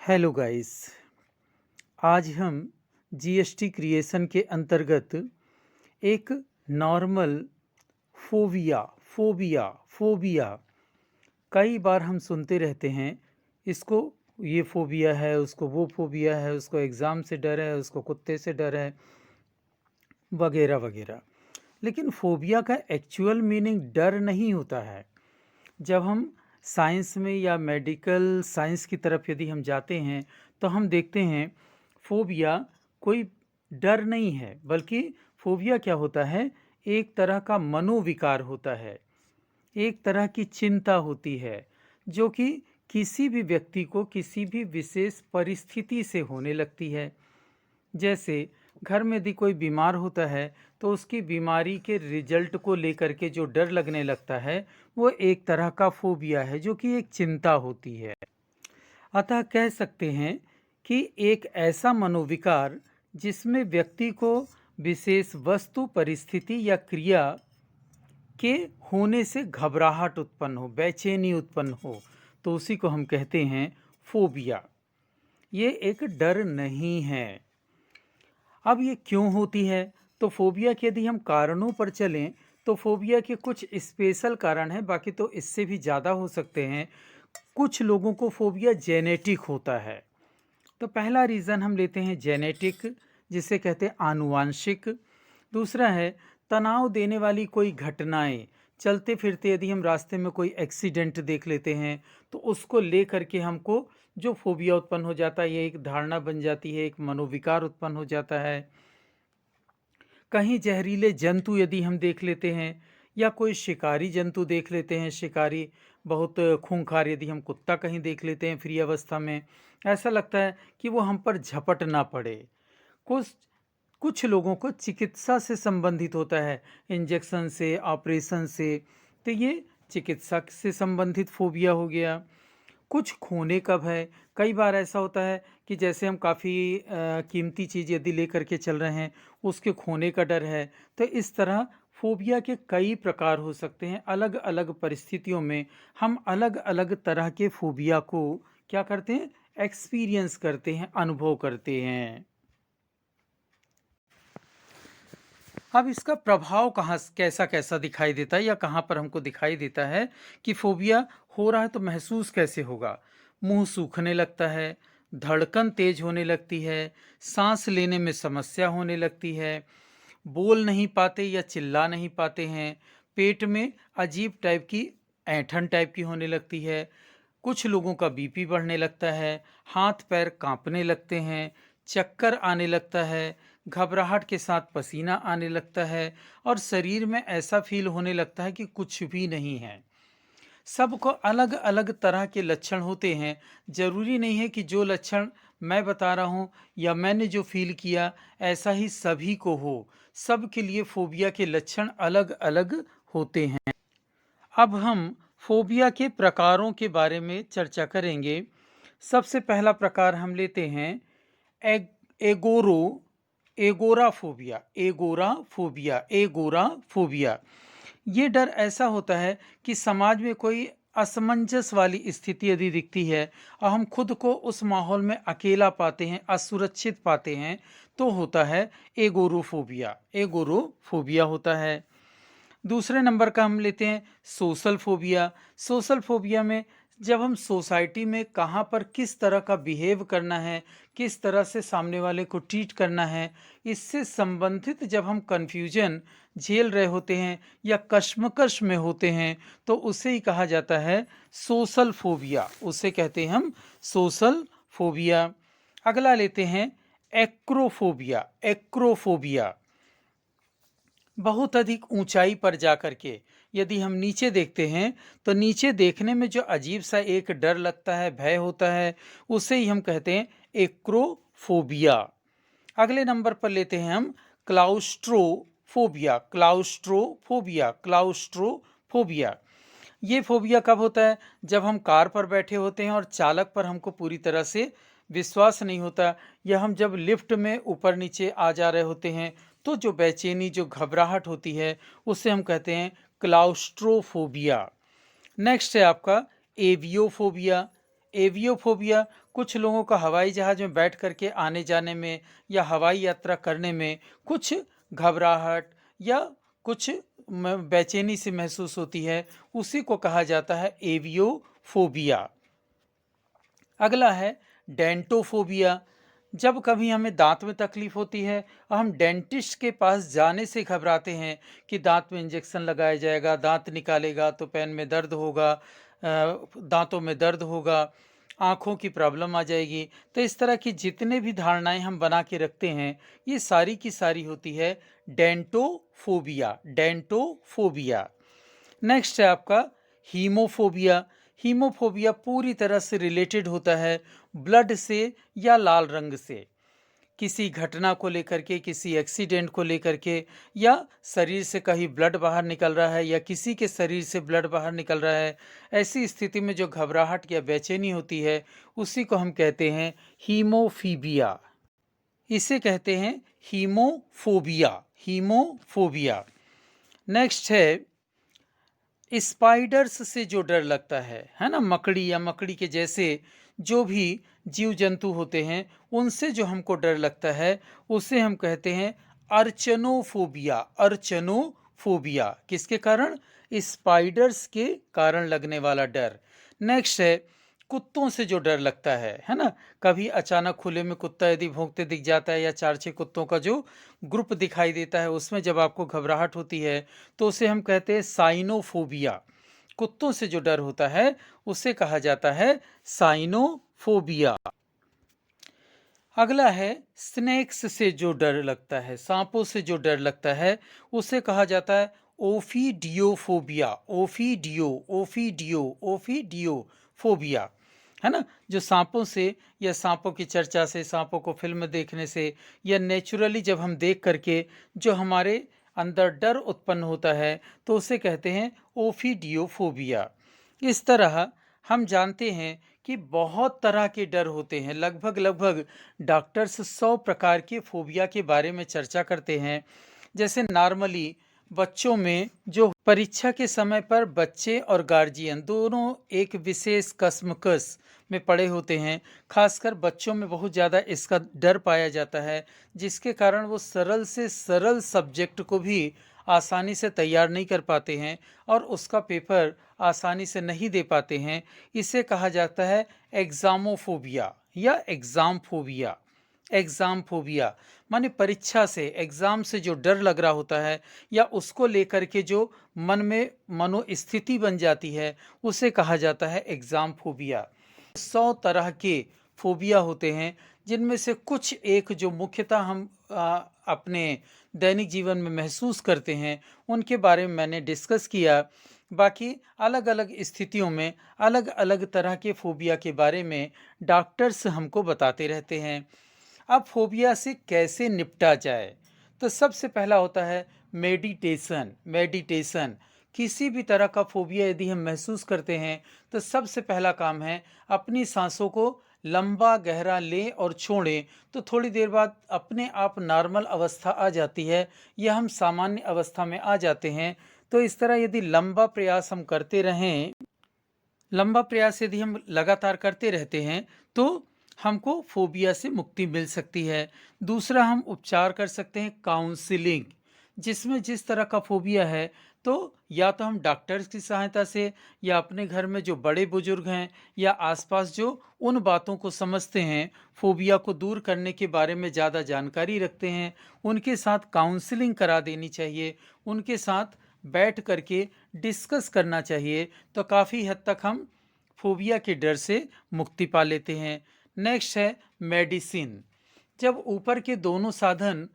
Hello guys. आज हम GST creation के अंतर्गत एक नॉर्मल फोबिया फोबिया फोबिया कई बार हम सुनते रहते हैं। इसको ये फोबिया है, उसको वो फोबिया है, उसको एग्ज़ाम से डर है, उसको कुत्ते से डर है, वगैरह वगैरह। लेकिन फोबिया का एक्चुअल मीनिंग डर नहीं होता है। जब हम साइंस में या मेडिकल साइंस की तरफ यदि हम जाते हैं तो हम देखते हैं फोबिया कोई डर नहीं है, बल्कि फोबिया क्या होता है, एक तरह का मनोविकार होता है, एक तरह की चिंता होती है जो कि किसी भी व्यक्ति को किसी भी विशेष परिस्थिति से होने लगती है। जैसे घर में यदि कोई बीमार होता है तो उसकी बीमारी के रिजल्ट को लेकर के जो डर लगने लगता है वो एक तरह का फोबिया है, जो कि एक चिंता होती है। अतः कह सकते हैं कि एक ऐसा मनोविकार जिसमें व्यक्ति को विशेष वस्तु, परिस्थिति या क्रिया के होने से घबराहट उत्पन्न हो, बेचैनी उत्पन्न हो, तो उसी को हम कहते हैं फोबिया। ये एक डर नहीं है। अब ये क्यों होती है? तो फोबिया के यदि हम कारणों पर चलें तो फोबिया के कुछ स्पेशल कारण हैं, बाकी तो इससे भी ज़्यादा हो सकते हैं। कुछ लोगों को फोबिया जेनेटिक होता है। तो पहला रीज़न हम लेते हैं जेनेटिक, जिसे कहते हैं आनुवांशिक। दूसरा है तनाव देने वाली कोई घटनाएं। चलते फिरते यदि हम रास्ते में कोई एक्सीडेंट देख लेते हैं तो उसको ले करके हमको जो फोबिया उत्पन्न हो जाता है, ये एक धारणा बन जाती है, एक मनोविकार उत्पन्न हो जाता है। कहीं जहरीले जंतु यदि हम देख लेते हैं या कोई शिकारी जंतु देख लेते हैं, शिकारी बहुत खूंखार यदि हम कुत्ता कहीं देख लेते हैं फ्री अवस्था में, ऐसा लगता है कि वो हम पर झपट ना पड़े। कुछ कुछ लोगों को चिकित्सा से संबंधित होता है, इंजेक्शन से, ऑपरेशन से, तो ये चिकित्सा से संबंधित फोबिया हो गया। कुछ खोने का भय। कई बार ऐसा होता है कि जैसे हम काफ़ी कीमती चीज़ यदि लेकर के चल रहे हैं, उसके खोने का डर है। तो इस तरह फोबिया के कई प्रकार हो सकते हैं। अलग अलग परिस्थितियों में हम अलग अलग तरह के फोबिया को क्या करते हैं, एक्सपीरियंस करते हैं, अनुभव करते हैं। अब इसका प्रभाव कहाँ कैसा कैसा दिखाई देता है या कहाँ पर हमको दिखाई देता है कि फोबिया हो रहा है, तो महसूस कैसे होगा? मुंह सूखने लगता है, धड़कन तेज होने लगती है, सांस लेने में समस्या होने लगती है, बोल नहीं पाते या चिल्ला नहीं पाते हैं, पेट में अजीब टाइप की ऐंठन टाइप की होने लगती है, कुछ लोगों का बीपी बढ़ने लगता है, हाथ पैर कांपने लगते हैं, चक्कर आने लगता है, घबराहट के साथ पसीना आने लगता है और शरीर में ऐसा फील होने लगता है कि कुछ भी नहीं है। सबको अलग अलग तरह के लक्षण होते हैं। जरूरी नहीं है कि जो लक्षण मैं बता रहा हूँ या मैंने जो फील किया ऐसा ही सभी को हो। सबके लिए फोबिया के लक्षण अलग अलग होते हैं। अब हम फोबिया के प्रकारों के बारे में चर्चा करेंगे। सबसे पहला प्रकार हम लेते हैं एग एगोरो एगोराफोबिया एगोराफोबिया एगोराफोबिया। ये डर ऐसा होता है कि समाज में कोई असमंजस वाली स्थिति यदि दिखती है और हम खुद को उस माहौल में अकेला पाते हैं, असुरक्षित पाते हैं, तो होता है एगोरोफोबिया। एगोरोफोबिया होता है। दूसरे नंबर का हम लेते हैं सोशल फोबिया। सोशल फोबिया में जब हम सोसाइटी में कहाँ पर किस तरह का बिहेव करना है, किस तरह से सामने वाले को ट्रीट करना है, इससे संबंधित जब हम कन्फ्यूजन झेल रहे होते हैं या कश्मकश में होते हैं, तो उसे ही कहा जाता है सोशल फोबिया। उसे कहते हैं हम सोशल फोबिया। अगला लेते हैं एक्रोफोबिया। एक्रोफोबिया बहुत अधिक ऊंचाई पर जाकर के यदि हम नीचे देखते हैं तो नीचे देखने में जो अजीब सा एक डर लगता है, भय होता है, उसे ही हम कहते हैं एक्रोफोबिया। अगले नंबर पर लेते हैं हम क्लाउस्ट्रोफोबिया। क्लाउस्ट्रोफोबिया क्लाउस्ट्रोफोबिया ये फोबिया कब होता है? जब हम कार पर बैठे होते हैं और चालक पर हमको पूरी तरह से विश्वास नहीं होता, या हम जब लिफ्ट में ऊपर नीचे आ जा रहे होते हैं तो जो बेचैनी, जो घबराहट होती है, उसे हम कहते हैं क्लाउस्ट्रोफोबिया। नेक्स्ट है आपका एवियोफोबिया। एवियोफोबिया, कुछ लोगों का हवाई जहाज में बैठ करके आने जाने में या हवाई यात्रा करने में कुछ घबराहट या कुछ बेचैनी सी महसूस होती है, उसी को कहा जाता है एवियोफोबिया। अगला है डेंटोफोबिया। जब कभी हमें दांत में तकलीफ होती है और हम डेंटिस्ट के पास जाने से घबराते हैं कि दांत में इंजेक्शन लगाया जाएगा, दांत निकालेगा तो पैन में दर्द होगा, दांतों में दर्द होगा, आँखों की प्रॉब्लम आ जाएगी। तो इस तरह की जितने भी धारणाएं हम बना के रखते हैं, ये सारी की सारी होती है डेंटोफोबिया। डेंटोफोबिया। नेक्स्ट है आपका हीमोफोबिया। हीमोफोबिया पूरी तरह से रिलेटेड होता है ब्लड से या लाल रंग से, किसी घटना को लेकर के, किसी एक्सीडेंट को लेकर के, या शरीर से कहीं ब्लड बाहर निकल रहा है या किसी के शरीर से ब्लड बाहर निकल रहा है, ऐसी स्थिति में जो घबराहट या बेचैनी होती है, उसी को हम कहते हैं हीमोफीबिया। इसे कहते हैं हीमोफोबिया। हीमोफोबिया। नेक्स्ट है स्पाइडर्स से जो डर लगता है ना, मकड़ी या मकड़ी के जैसे जो भी जीव जंतु होते हैं, उनसे जो हमको डर लगता है, उसे हम कहते हैं अर्चनोफोबिया। अर्चनोफोबिया किसके कारण? स्पाइडर्स के कारण लगने वाला डर। नेक्स्ट है कुत्तों से जो डर लगता है ना, कभी अचानक खुले में कुत्ता यदि भौंकते दिख जाता है या 4-6 कुत्तों का जो ग्रुप दिखाई देता है, उसमें जब आपको घबराहट होती है, तो उसे हम कहते हैं साइनोफोबिया। कुत्तों से जो डर होता है उसे कहा जाता है साइनोफोबिया। अगला है स्नेक्स से जो डर लगता है, सांपों से जो डर लगता है, उसे कहा जाता है ओफिडियोफोबिया। ओफिडियोफोबिया, है ना। जो सांपों से या सांपों की चर्चा से, सांपों को फिल्म देखने से या नेचुरली जब हम देख करके जो हमारे अंदर डर उत्पन्न होता है, तो उसे कहते हैं ओफिडियोफोबिया। इस तरह हम जानते हैं कि बहुत तरह के डर होते हैं। लगभग डॉक्टर्स 100 प्रकार के फोबिया के बारे में चर्चा करते हैं। जैसे नॉर्मली बच्चों में जो परीक्षा के समय पर बच्चे और गार्जियन दोनों एक विशेष कश्मकश में पड़े होते हैं, खासकर बच्चों में बहुत ज़्यादा इसका डर पाया जाता है, जिसके कारण वो सरल से सरल सब्जेक्ट को भी आसानी से तैयार नहीं कर पाते हैं और उसका पेपर आसानी से नहीं दे पाते हैं। इसे कहा जाता है एग्जामोफोबिया या एग्जाम फोबिया। एग्जाम फोबिया माने परीक्षा से, एग्जाम से जो डर लग रहा होता है या उसको लेकर के जो मन में मनोस्थिति बन जाती है, उसे कहा जाता है एग्जाम फोबिया। 100 तरह के फोबिया होते हैं, जिनमें से कुछ एक जो मुख्यतः हम अपने दैनिक जीवन में महसूस करते हैं, उनके बारे में मैंने डिस्कस किया। बाकी अलग अलग स्थितियों में अलग अलग तरह के फोबिया के बारे में डॉक्टर्स हमको बताते रहते हैं। अब फोबिया से कैसे निपटा जाए, तो सबसे पहला होता है मेडिटेशन। मेडिटेशन। किसी भी तरह का फोबिया यदि हम महसूस करते हैं, तो सबसे पहला काम है अपनी सांसों को लंबा गहरा लें और छोड़ें, तो थोड़ी देर बाद अपने आप नॉर्मल अवस्था आ जाती है या हम सामान्य अवस्था में आ जाते हैं। तो इस तरह यदि लंबा प्रयास हम करते रहें, लंबा प्रयास यदि हम लगातार करते रहते हैं, तो हमको फोबिया से मुक्ति मिल सकती है। दूसरा, हम उपचार कर सकते हैं काउंसलिंग, जिसमें जिस तरह का फोबिया है, तो या तो हम डॉक्टर्स की सहायता से या अपने घर में जो बड़े बुजुर्ग हैं या आसपास जो उन बातों को समझते हैं, फोबिया को दूर करने के बारे में ज़्यादा जानकारी रखते हैं, उनके साथ काउंसलिंग करा देनी चाहिए, उनके साथ बैठ करके डिस्कस करना चाहिए, तो काफ़ी हद तक हम फोबिया के डर से मुक्ति पा लेते हैं। नेक्स्ट है मेडिसिन। जब ऊपर के दोनों साधन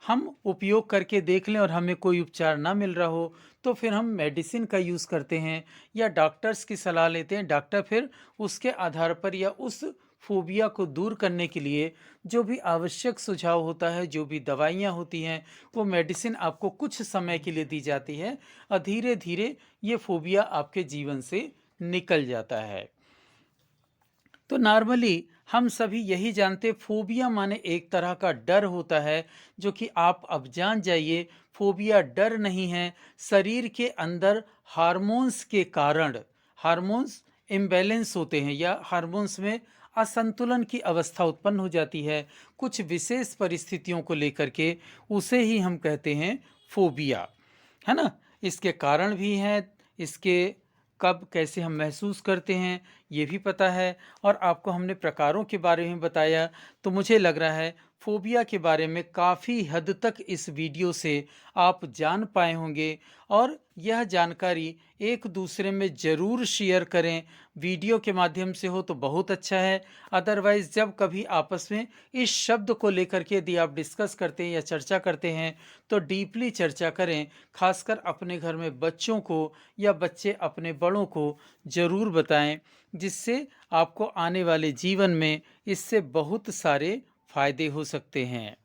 हम उपयोग करके देख लें और हमें कोई उपचार ना मिल रहा हो, तो फिर हम मेडिसिन का यूज़ करते हैं या डॉक्टर्स की सलाह लेते हैं। डॉक्टर फिर उसके आधार पर या उस फोबिया को दूर करने के लिए जो भी आवश्यक सुझाव होता है, जो भी दवाइयाँ होती हैं, वो मेडिसिन आपको कुछ समय के लिए दी जाती है और धीरे धीरे ये फोबिया आपके जीवन से निकल जाता है। तो नॉर्मली हम सभी यही जानते, फोबिया माने एक तरह का डर होता है, जो कि आप अब जान जाइए, फोबिया डर नहीं है, शरीर के अंदर हार्मोन्स के कारण, हार्मोन्स इम्बैलेंस होते हैं या हार्मोन्स में असंतुलन की अवस्था उत्पन्न हो जाती है कुछ विशेष परिस्थितियों को लेकर के, उसे ही हम कहते हैं फोबिया, है ना? इसके कारण भी हैं, इसके कब कैसे हम महसूस करते हैं ये भी पता है, और आपको हमने प्रकारों के बारे में बताया। तो मुझे लग रहा है फोबिया के बारे में काफ़ी हद तक इस वीडियो से आप जान पाए होंगे, और यह जानकारी एक दूसरे में ज़रूर शेयर करें। वीडियो के माध्यम से हो तो बहुत अच्छा है, अदरवाइज़ जब कभी आपस में इस शब्द को लेकर के यदि आप डिस्कस करते हैं या चर्चा करते हैं तो डीपली चर्चा करें, खासकर अपने घर में बच्चों को या बच्चे अपने बड़ों को ज़रूर बताएं, जिससे आपको आने वाले जीवन में इससे बहुत सारे फायदे हो सकते हैं।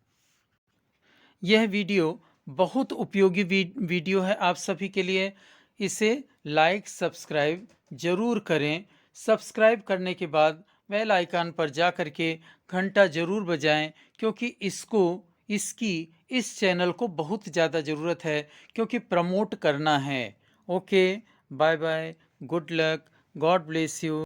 यह वीडियो बहुत उपयोगी वीडियो है आप सभी के लिए। इसे लाइक सब्सक्राइब ज़रूर करें। सब्सक्राइब करने के बाद बेल आइकन पर जा कर के घंटा ज़रूर बजाएं, क्योंकि इस चैनल को बहुत ज़्यादा ज़रूरत है, क्योंकि प्रमोट करना है। Okay, bye bye, good luck, God bless you.